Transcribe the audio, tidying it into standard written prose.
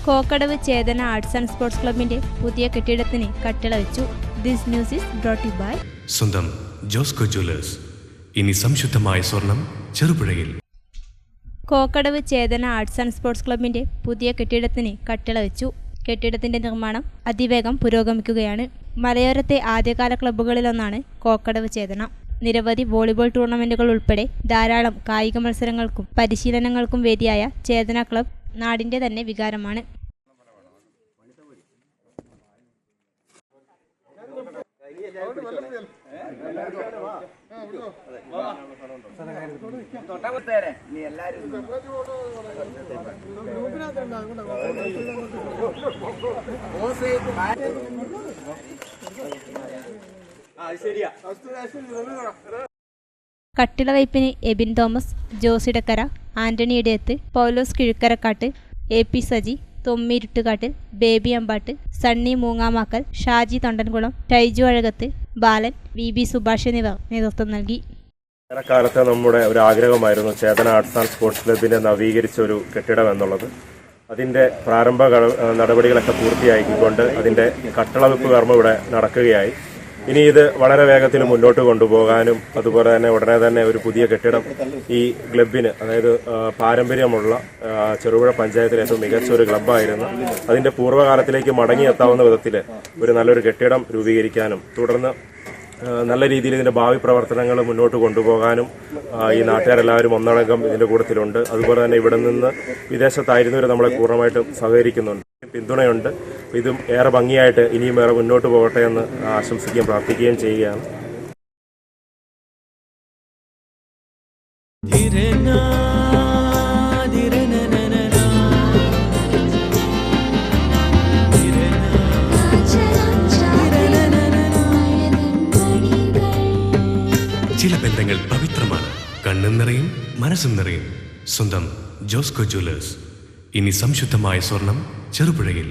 Kokkadavu Chethana arts and sports ക്ലബിന്റെ പുതിയ കെട്ടിടത്തിന് കട്ടിള വെച്ചു. This news is brought you by സ്വന്തം ജോസ്കോ ജ്വല്ലേഴ്സ്. ഇനി സംശുദ്ധമായ സ്വർണം ചെറുപുഴയിൽ. Kokkadavu Chethana arts and sports ക്ലബിന്റെ പുതിയ കെട്ടിടത്തിന് കട്ടിള വെച്ചു. കെട്ടിടത്തിന്റെ നിർമ്മാണം അതിവേഗം പുരോഗമിക്കുകയാണ്. മലയോരത്തെ ആദ്യകാല ക്ലബ്ബുകളിലൊന്നാണ് കോക്കടവ് ചേതന. നിരവധി വോളിബോൾ ടൂർണമെന്റുകൾ ഉൾപ്പെടെ ധാരാളം കായിക മത്സരങ്ങൾക്കും പരിശീലനങ്ങൾക്കും വേദിയായ ചേതന ക്ലബ് നാടിന്റെ തന്നെ വികാരമാണ്. കട്ടിള വയ്പ്പിന് എബിൻ തോമസ്, ജോസിടക്കര, ആന്റണി ഇടയത്ത്, പൗലോസ് കിഴുക്കരക്കാട്ട്, AP സജി, തൊമ്മിരുട്ടുകാട്ടിൽ, ബേബി അമ്പാട്ട്, സണ്ണി മൂങ്ങാമാക്കൽ, ഷാജി തൊണ്ടൻകുളം, ടൈജു അഴകത്ത്, ബാലൻ, VB സുഭാഷ് എന്നിവർ നേതൃത്വം നൽകി. കാലത്തെ നമ്മുടെ ഒരു ആഗ്രഹമായിരുന്നു ചേതന ആർട്സ് ആൻഡ് സ്പോർട്സ് ക്ലബിന്റെ നവീകരിച്ച ഒരു കെട്ടിടം എന്നുള്ളത്. അതിന്റെ പ്രാരംഭ നടപടികളൊക്കെ പൂർത്തിയാക്കിക്കൊണ്ട് അതിന്റെ കട്ടളവെപ്പ് കർമ്മം ഇവിടെ നടക്കുകയായി. ഇനി ഇത് വളരെ വേഗത്തിൽ മുന്നോട്ട് കൊണ്ടുപോകാനും അതുപോലെ തന്നെ ഉടനെ തന്നെ ഒരു പുതിയ കെട്ടിടം ഈ ക്ലബിന്, അതായത് പാരമ്പര്യമുള്ള ചെറുപുഴ പഞ്ചായത്തിലെ ഏറ്റവും മികച്ച ഒരു ക്ലബ്ബായിരുന്നു, അതിന്റെ പൂർവ്വകാലത്തിലേക്ക് മടങ്ങിയെത്താവുന്ന വിധത്തിൽ ഒരു നല്ലൊരു കെട്ടിടം രൂപീകരിക്കാനും തുടർന്ന് നല്ല രീതിയിൽ ഇതിന്റെ ഭാവി പ്രവർത്തനങ്ങൾ മുന്നോട്ട് കൊണ്ടുപോകാനും ഈ നാട്ടുകാരെല്ലാവരും ഒന്നടങ്കം ഇതിന്റെ കൂട്ടത്തിലുണ്ട്. അതുപോലെ തന്നെ ഇവിടെ നിന്ന് വിദേശത്തായിരുന്നവർ നമ്മളെ പൂർണ്ണമായിട്ടും സഹകരിക്കുന്നുണ്ട്, പിന്തുണയുണ്ട്. ഇതും ഏറെ ഭംഗിയായിട്ട് ഇനിയും ഏറെ മുന്നോട്ട് പോകട്ടെ എന്ന് ആശംസിക്കുകയും പ്രാർത്ഥിക്കുകയും ചെയ്യുകയാണ്. ചില ബന്ധങ്ങൾ പവിത്രമാണ്. കണ്ണും നിറയും മനസ്സും നിറയും. സ്വന്തം ജോസ്കോ ജ്വല്ലേഴ്സ്. ഇനി സംശുദ്ധമായ സ്വർണം ചെറുപുഴയിൽ.